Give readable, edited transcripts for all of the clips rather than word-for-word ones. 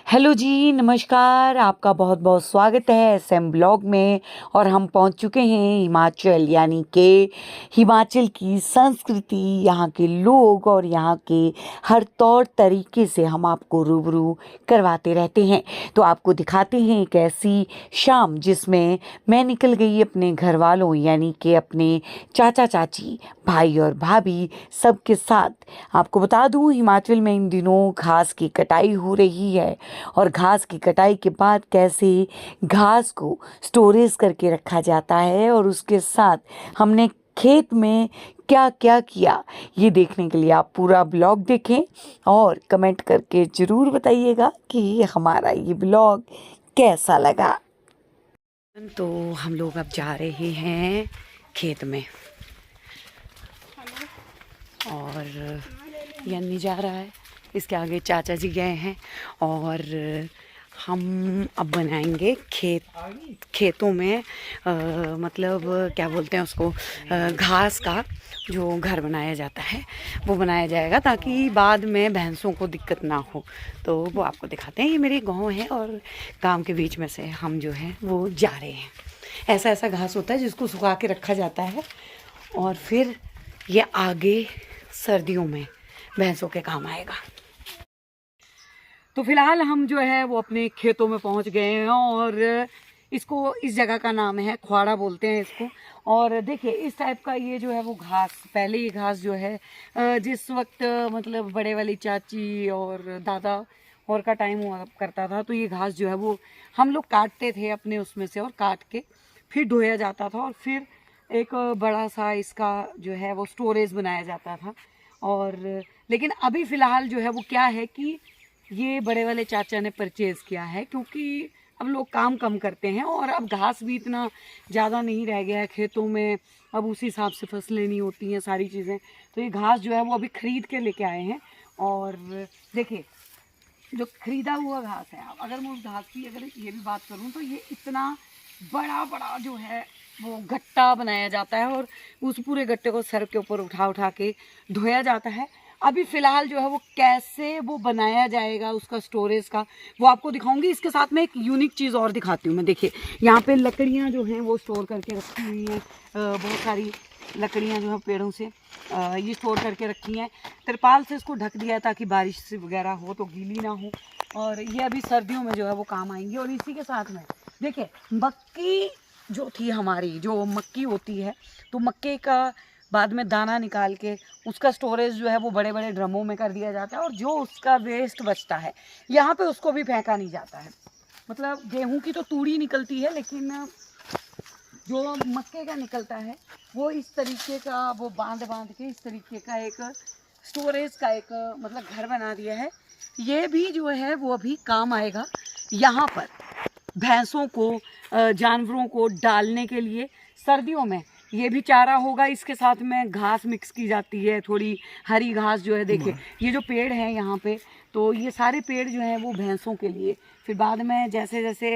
Hello जी, नमस्कार। आपका बहुत बहुत स्वागत है एसएम ब्लॉग में। और हम पहुंच चुके हैं हिमाचल, यानी कि हिमाचल की संस्कृति, यहाँ के लोग और यहाँ के हर तौर तरीके से हम आपको रूबरू करवाते रहते हैं। तो आपको दिखाते हैं एक ऐसी शाम जिसमें मैं निकल गई अपने घर वालों, यानी कि अपने चाचा चाची, भाई और भाभी सबके साथ। आपको बता दूं, हिमाचल में इन दिनों घास की कटाई हो रही है और घास की कटाई के बाद कैसे घास को स्टोरेज करके रखा जाता है और उसके साथ हमने खेत में क्या क्या किया, ये देखने के लिए आप पूरा ब्लॉग देखें और कमेंट करके ज़रूर बताइएगा कि हमारा ये ब्लॉग कैसा लगा। तो हम लोग अब जा रहे हैं खेत में और यन्नी जा रहा है, इसके आगे चाचा जी गए हैं और हम अब बनाएंगे खेतों में मतलब क्या बोलते हैं उसको, घास का जो घर बनाया जाता है वो बनाया जाएगा ताकि बाद में भैंसों को दिक्कत ना हो। तो वो आपको दिखाते हैं। ये मेरे गांव है और गांव के बीच में से हम जो है वो जा रहे हैं। ऐसा ऐसा घास होता है जिसको सुखा के रखा जाता है और फिर ये आगे सर्दियों में भैंसों के काम आएगा। तो फिलहाल हम जो है वो अपने खेतों में पहुंच गए हैं और इसको, इस जगह का नाम है ख्वाड़ा बोलते हैं इसको। और देखिए इस टाइप का ये जो है वो घास, पहले ये घास जो है जिस वक्त मतलब बड़े वाली चाची और दादा और का टाइम हुआ करता था, तो ये घास जो है वो हम लोग काटते थे अपने उसमें से और काट के फिर ढोया जाता था और फिर एक बड़ा सा इसका जो है वो स्टोरेज बनाया जाता था। और लेकिन अभी फ़िलहाल जो है वो क्या है कि ये बड़े वाले चाचा ने परचेज़ किया है, क्योंकि अब लोग काम कम करते हैं और अब घास भी इतना ज़्यादा नहीं रह गया है खेतों में। अब उसी हिसाब से फसलें नहीं होती हैं, सारी चीज़ें। तो ये घास जो है वो अभी ख़रीद के लेके आए हैं। और देखिए जो ख़रीदा हुआ घास है, अब अगर मैं उस घास की अगर ये भी बात करूँ तो ये इतना बड़ा बड़ा जो है वो गट्टा बनाया जाता है और उस पूरे गट्टे को सर के ऊपर उठा उठा के धोया जाता है। अभी फ़िलहाल जो है वो कैसे वो बनाया जाएगा उसका स्टोरेज का, वो आपको दिखाऊंगी। इसके साथ में एक यूनिक चीज़ और दिखाती हूँ मैं। देखिए यहाँ पे लकड़ियाँ जो हैं वो स्टोर करके रखी हुई हैं, बहुत सारी लकड़ियाँ जो है पेड़ों से ये स्टोर करके रखी हैं। तिरपाल से इसको ढक दिया है ताकि बारिश से वगैरह हो तो गीली ना हो, और ये अभी सर्दियों में जो है वो काम आएंगी। और इसी के साथ में देखिए मक्की जो थी हमारी, जो मक्की होती है, तो मक्के का बाद में दाना निकाल के उसका स्टोरेज जो है वो बड़े बड़े ड्रमों में कर दिया जाता है और जो उसका वेस्ट बचता है यहाँ पे उसको भी फेंका नहीं जाता है। मतलब गेहूं की तो तूड़ी निकलती है, लेकिन जो मक्के का निकलता है वो इस तरीके का वो बांध बांध के इस तरीके का एक स्टोरेज का एक मतलब घर बना दिया है। ये भी जो है वो अभी काम आएगा यहाँ पर भैंसों को, जानवरों को डालने के लिए सर्दियों में। ये भी चारा होगा, इसके साथ में घास मिक्स की जाती है, थोड़ी हरी घास जो है। देखिए ये जो पेड़ है यहाँ पे, तो ये सारे पेड़ जो हैं वो भैंसों के लिए। फिर बाद में जैसे जैसे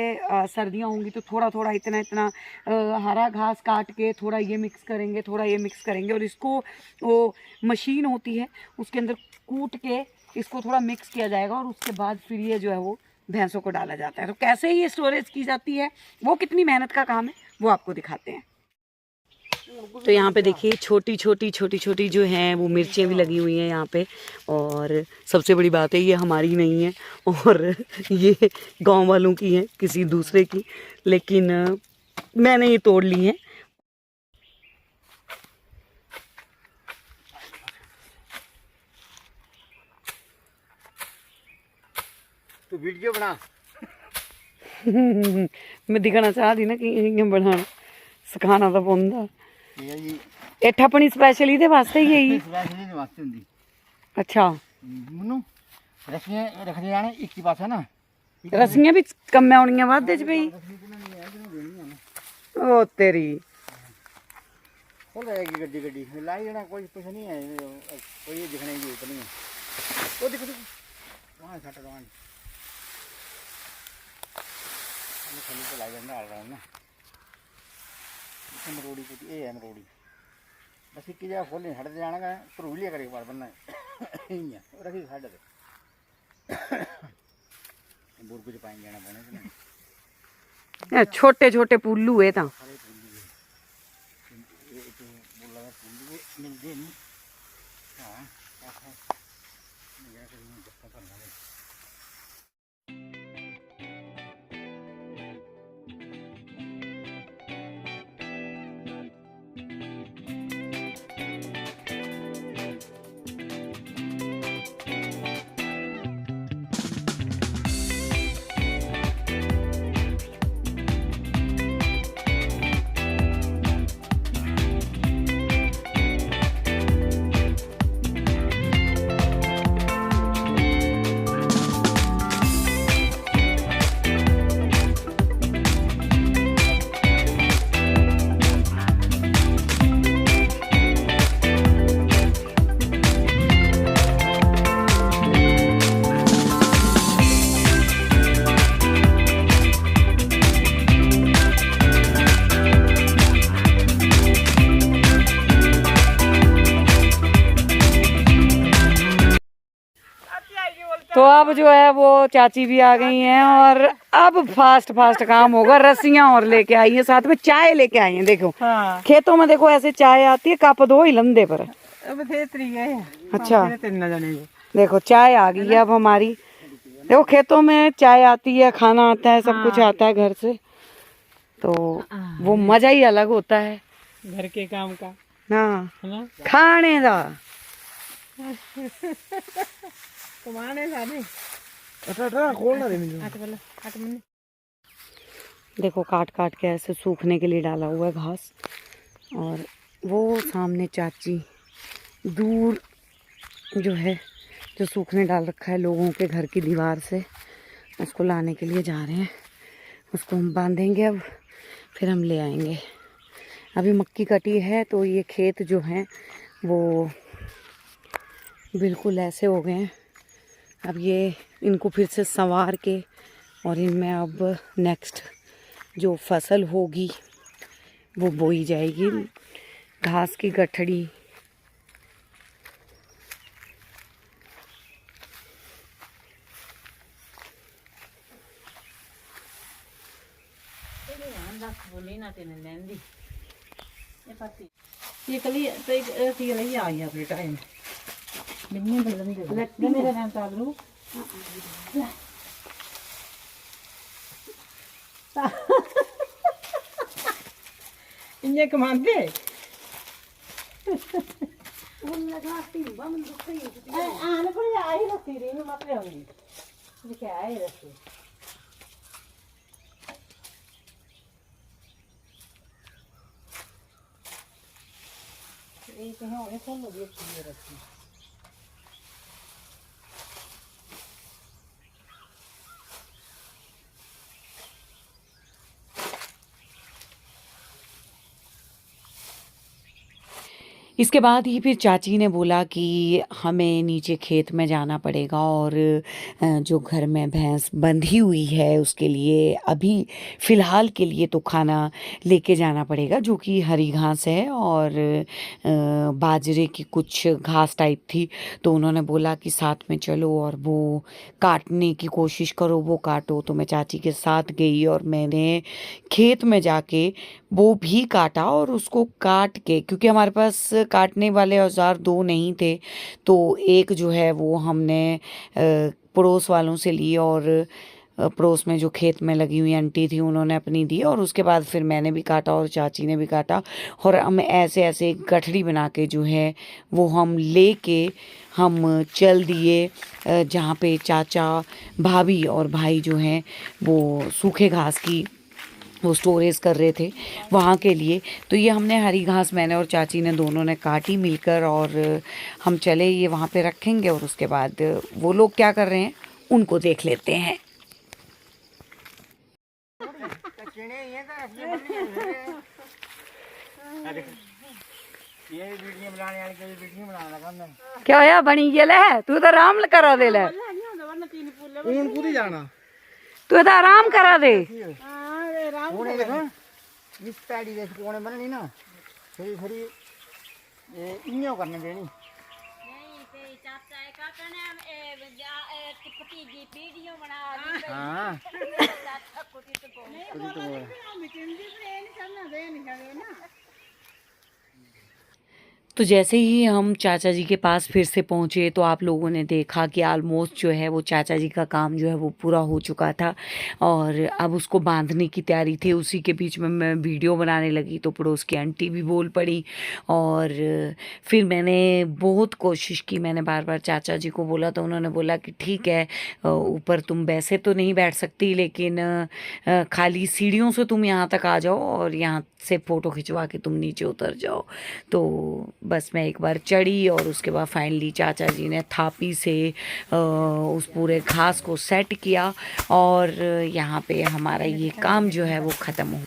सर्दियाँ होंगी तो थोड़ा थोड़ा इतना इतना हरा घास काट के थोड़ा ये मिक्स करेंगे, थोड़ा ये मिक्स करेंगे और इसको वो मशीन होती है उसके अंदर कूट के इसको थोड़ा मिक्स किया जाएगा और उसके बाद फिर ये जो है वो भैंसों को डाला जाता है। तो कैसे ये स्टोरेज की जाती है, वो कितनी मेहनत का काम है, वो आपको दिखाते हैं। तो यहाँ पे देखिए छोटी छोटी छोटी छोटी जो हैं वो मिर्चें भी लगी हुई हैं यहाँ पे। और सबसे बड़ी बात है ये हमारी नहीं है और ये गांव वालों की है, किसी दूसरे की, लेकिन मैंने ये तोड़ ली है। तो वीडियो बना मैं दिखाना चाह रही ना कि इ'यां बनाना सिखाना तो पौंदा। ये जी एठ अपनी स्पैशल इहदे वास्ते ही यही। स्पैशल नहीं वास्ते हुंदी। अच्छा, मनु रस्सियां रखने जाने एक ही पास है ना, रस्सियां भी कम्मे आउणियां वादे च पई। ओ तेरी हो जाएगी गड्डी गड्डी लाई जाना, कोई कुछ नहीं है, कोई दिखने की जरूरत नहीं है। वो देखो देखो वहाँ छाटा वहाँ खाली तो लाई जाना आ रहा है ना, मरोड़ी को ये है मरोड़ी बस एक जगह खोलने छड़ जाना का धरूलिया करके बार बनना है रखी साढ़े कुछ पानी जाना पाने से नहीं छोटे छोटे पुल्लू है ता सारे पुल्लू है ये तो बोल लगा पुल्लू मिलते नहीं हाँ ऐसा मेरा कहीं जब तक करना है तो अब जो है वो चाची भी आ गई हैं और अब फास्ट फास्ट काम होगा। रस्सियां और लेके आई हैं, साथ में चाय लेके आई हैं। देखो हाँ खेतों में देखो ऐसे चाय आती है, कप दो ही लंदे पर। अब थे तरीके है अच्छा तीन जने देखो चाय आ गई है अब हमारी। देखो खेतों में चाय आती है, खाना आता है, सब कुछ आता है घर से, तो वो मजा ही अलग होता है घर के काम का हाँ है ना खाने का। कमाने सारे अच्छा खोलना दे मुझे आठ मिनट देखो काट काट के ऐसे सूखने के लिए डाला हुआ है घास। और वो सामने चाची दूर जो है जो सूखने डाल रखा है लोगों के घर की दीवार से, उसको लाने के लिए जा रहे हैं। उसको हम बांधेंगे अब, फिर हम ले आएंगे। अभी मक्की कटी है तो ये खेत जो हैं वो बिल्कुल ऐसे हो गए हैं। अब ये इनको फिर से संवार के और इनमें अब नेक्स्ट जो फसल होगी वो बोई जाएगी। घास की गठड़ी ये कली तो एक रही आई अपने टाइम बिन्नी बदल दे लगती मेरे नाम ताबरू इन्हें कमाते आने पर आई रखती रही मत होगी क्या है रखती एक है और कौन लगी अच्छी रखती इसके बाद ही फिर चाची ने बोला कि हमें नीचे खेत में जाना पड़ेगा और जो घर में भैंस बंधी हुई है उसके लिए अभी फ़िलहाल के लिए तो खाना लेके जाना पड़ेगा, जो कि हरी घास है और बाजरे की कुछ घास टाइप थी। तो उन्होंने बोला कि साथ में चलो और वो काटने की कोशिश करो, वो काटो। तो मैं चाची के साथ गई और मैंने खेत में जाके वो भी काटा और उसको काट के, क्योंकि हमारे पास काटने वाले औजार दो नहीं थे, तो एक जो है वो हमने पड़ोस वालों से ली और पड़ोस में जो खेत में लगी हुई आंटी थी उन्होंने अपनी दी और उसके बाद फिर मैंने भी काटा और चाची ने भी काटा और हम ऐसे ऐसे गठड़ी बना के जो है वो हम लेके हम चल दिए जहाँ पे चाचा भाभी और भाई जो हैं वो सूखे घास की वो स्टोरेज कर रहे थे वहाँ के लिए। तो ये हमने हरी घास मैंने और चाची ने दोनों ने काटी मिलकर और हम चले ये वहाँ पे रखेंगे और उसके बाद वो लोग क्या कर रहे हैं उनको देख लेते हैं। क्या है बनी ये ले तू तो आराम करा दे ले तू तो आराम करा दे इस पैड़ी दे कोने बननी ना थोड़ी थोड़ी ये इन्हों करने देनी नहीं ते चाचा का हाँ तो जैसे ही हम चाचा जी के पास फिर से पहुँचे तो आप लोगों ने देखा कि ऑलमोस्ट जो है वो चाचा जी का काम जो है वो पूरा हो चुका था और अब उसको बांधने की तैयारी थी। उसी के बीच में मैं वीडियो बनाने लगी तो पड़ोस की आंटी भी बोल पड़ी और फिर मैंने बहुत कोशिश की। मैंने बार बार चाचा जी को बोला तो उन्होंने बोला कि ठीक है, ऊपर तुम वैसे तो नहीं बैठ सकती लेकिन खाली सीढ़ियों से तुम यहाँ तक आ जाओ और यहाँ से फ़ोटो खिंचवा के तुम नीचे उतर जाओ। तो बस मैं एक बार चढ़ी और उसके बाद फाइनली चाचा जी ने थापी से उस पूरे घास को सेट किया और यहाँ पे हमारा ये काम जो है वो ख़त्म हो।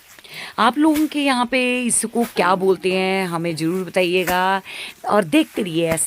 आप लोगों के यहाँ पे इसको क्या बोलते हैं हमें ज़रूर बताइएगा और देखते रहिए ऐसा।